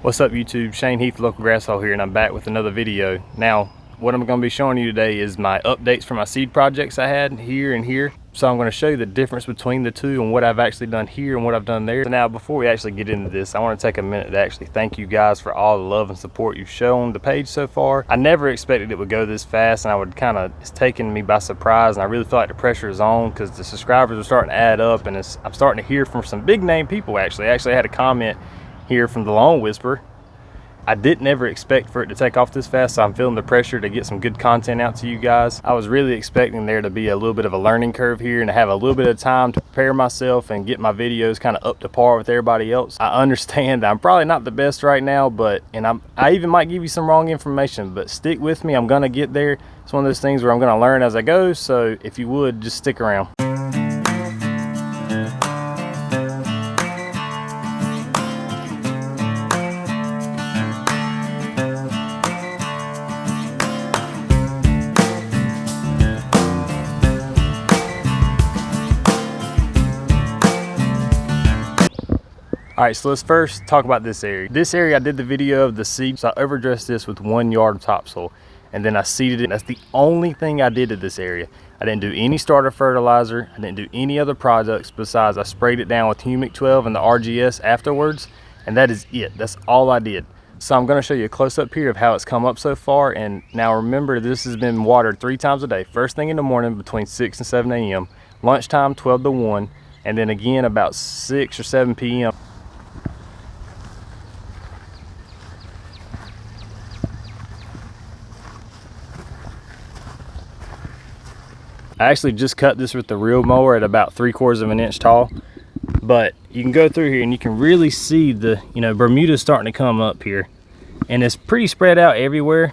What's up YouTube, Shane Heath, Local Grass Hole here, and I'm back with another video. Now, what I'm going to be showing you today is my updates for my seed projects I had here and here. So I'm going to show you the difference between the two and what I've actually done here and what I've done there. So now, before we actually get into this, I want to take a minute to actually thank you guys for all the love and support you've shown the page so far. I never expected it would go this fast, and it's taken me by surprise, and I really feel like the pressure is on because the subscribers are starting to add up, and I'm starting to hear from some big name people actually. I actually had a comment here from the Lawn Whisperer. I didn't ever expect for it to take off this fast, so I'm feeling the pressure to get some good content out to you guys. I was really expecting there to be a little bit of a learning curve here and to have a little bit of time to prepare myself and get my videos kind of up to par with everybody else. I understand that I'm probably not the best right now, I even might give you some wrong information, but stick with me. I'm gonna get there. It's one of those things where I'm gonna learn as I go, so if you would, just stick around. All right, so let's first talk about this area. This area, I did the video of the seed, so I overdressed this with 1 yard of topsoil, and then I seeded it. That's the only thing I did to this area. I didn't do any starter fertilizer. I didn't do any other products besides I sprayed it down with Humic 12 and the RGS afterwards, and that is it. That's all I did. So I'm gonna show you a close-up here of how it's come up so far. And now remember, this has been watered 3 times a day. First thing in the morning between 6 and 7 a.m., lunchtime 12 to 1, and then again about 6 or 7 p.m. I actually just cut this with the reel mower at about 3/4 of an inch tall, but you can go through here and you can really see the, Bermuda starting to come up here, and it's pretty spread out everywhere.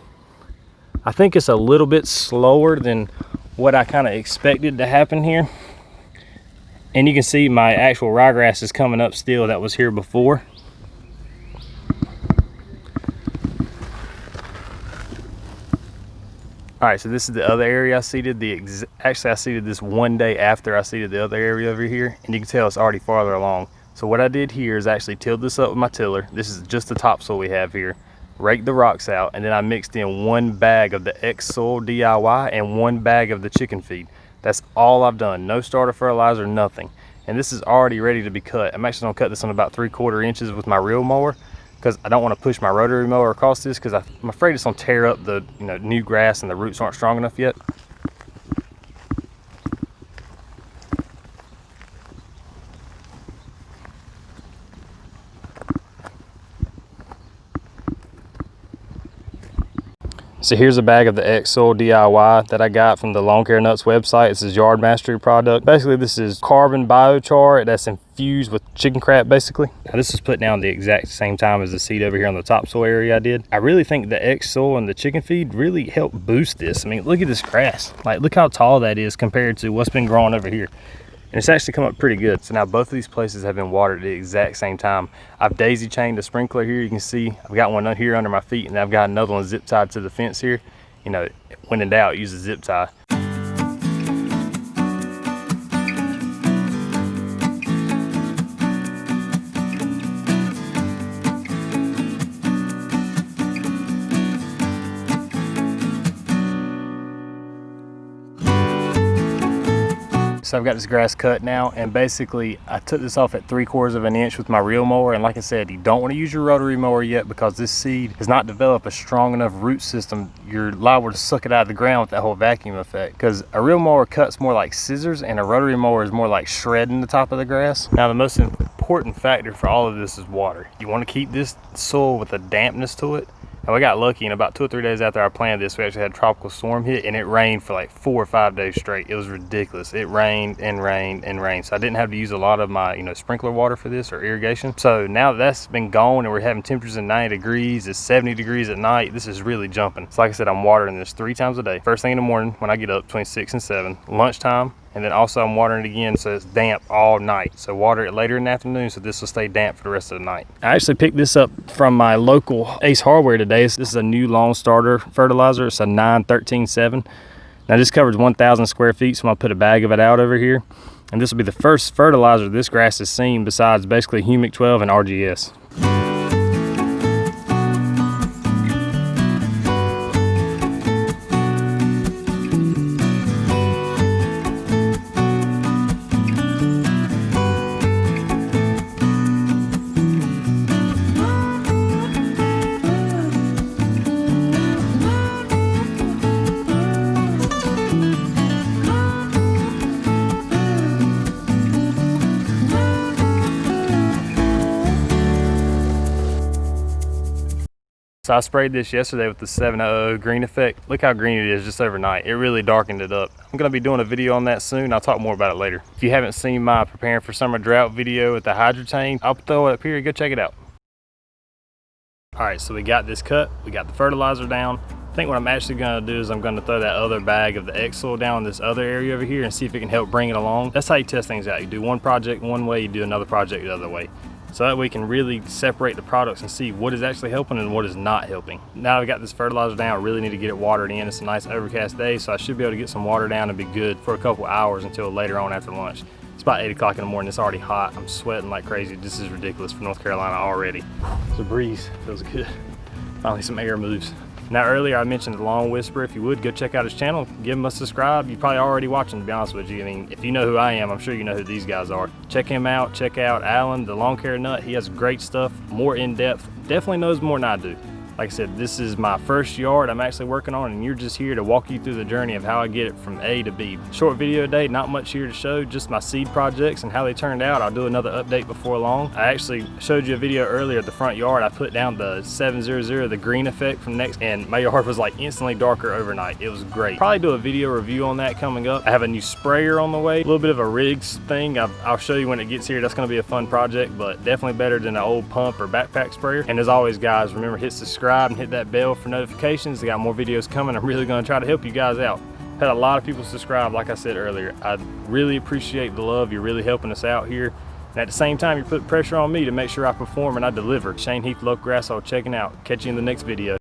I think it's a little bit slower than what I kind of expected to happen here. And you can see my actual ryegrass is coming up still that was here before. All right, so this is the other area I seeded. Actually, I seeded this one day after I seeded the other area over here, and you can tell it's already farther along. So what I did here is actually tilled this up with my tiller. This is just the topsoil we have here. Raked the rocks out, and then I mixed in 1 bag of the XSOIL DIY and 1 bag of the chicken feed. That's all I've done. No starter fertilizer, nothing. And this is already ready to be cut. I'm actually gonna cut this on about 3/4 inches with my reel mower, because I don't want to push my rotary mower across this, because I'm afraid it's going to tear up the new grass and the roots aren't strong enough yet. So here's a bag of the XSOIL DIY that I got from the Lawn Care Nuts website. It's a Yard Mastery product. Basically, this is carbon biochar that's infused with chicken crap, basically. Now, this was put down the exact same time as the seed over here on the topsoil area I did. I really think the XSOIL and the chicken feed really help boost this. I mean, look at this grass. Like, look how tall that is compared to what's been growing over here. And it's actually come up pretty good. So now both of these places have been watered at the exact same time. I've daisy chained a sprinkler here. You can see I've got one here under my feet, and I've got another one zip tied to the fence here. When in doubt, use a zip tie. So I've got this grass cut now, and basically I took this off at 3/4 of an inch with my reel mower. And like I said, you don't want to use your rotary mower yet, because this seed has not developed a strong enough root system. You're liable to suck it out of the ground with that whole vacuum effect, because a reel mower cuts more like scissors and a rotary mower is more like shredding the top of the grass. Now, the most important factor for all of this is water. You want to keep this soil with a dampness to it. And we got lucky, and about 2 or 3 days after I planted this, we actually had a tropical storm hit, and it rained for like 4 or 5 days straight. It was ridiculous. It rained and rained and rained. So I didn't have to use a lot of my, sprinkler water for this or irrigation. So now that that's been gone and we're having temperatures in 90 degrees, it's 70 degrees at night, this is really jumping. So like I said, I'm watering this 3 times a day. First thing in the morning when I get up between 6 and 7, lunchtime, and then also I'm watering it again so it's damp all night. So water it later in the afternoon so this will stay damp for the rest of the night. I actually picked this up from my local Ace Hardware today. This is a new lawn starter fertilizer. It's a 9-13-7. Now this covers 1,000 square feet, so I'm gonna put a bag of it out over here. And this will be the first fertilizer this grass has seen besides basically Humic 12 and RGS. So I sprayed this yesterday with the 700 green effect. Look how green it is just overnight. It really darkened it up. I'm gonna be doing a video on that soon. I'll talk more about it later. If you haven't seen my preparing for summer drought video with the hydro tank, I'll throw it up here, go check it out. All right, so we got this cut, we got the fertilizer down. I think what I'm actually gonna do is I'm gonna throw that other bag of the XSOIL down in this other area over here and see if it can help bring it along. That's how you test things out. You do one project one way, you do another project the other way. So that way we can really separate the products and see what is actually helping and what is not helping. Now we got this fertilizer down, I really need to get it watered in. It's a nice overcast day, so I should be able to get some water down and be good for a couple hours until later on after lunch. It's about 8 o'clock in the morning, it's already hot. I'm sweating like crazy. This is ridiculous for North Carolina already. It's a breeze, feels good. Finally some air moves. Now earlier I mentioned the Lawn Whisperer. If you would, go check out his channel, give him a subscribe. You're probably already watching, to be honest with you. I mean, if you know who I am, I'm sure you know who these guys are. Check him out, check out Alan, the lawn care nut. He has great stuff, more in-depth, definitely knows more than I do. Like I said, this is my first yard I'm actually working on, and you're just here to walk you through the journey of how I get it from A to B. Short video today, not much here to show, just my seed projects and how they turned out. I'll do another update before long. I actually showed you a video earlier at the front yard. I put down the 700, the green effect from Next, and my yard was like instantly darker overnight. It was great. Probably do a video review on that coming up. I have a new sprayer on the way, a little bit of a rigs thing. I'll show you when it gets here. That's gonna be a fun project, but definitely better than an old pump or backpack sprayer. And as always, guys, remember, hit subscribe and hit that bell for notifications. I got more videos coming. I'm really going to try to help you guys out. Had a lot of people subscribe, like I said earlier. I really appreciate the love. You're really helping us out here. And at the same time, you're putting pressure on me to make sure I perform and I deliver. Shane Heath, Local Grass Oil, checking out. Catch you in the next video.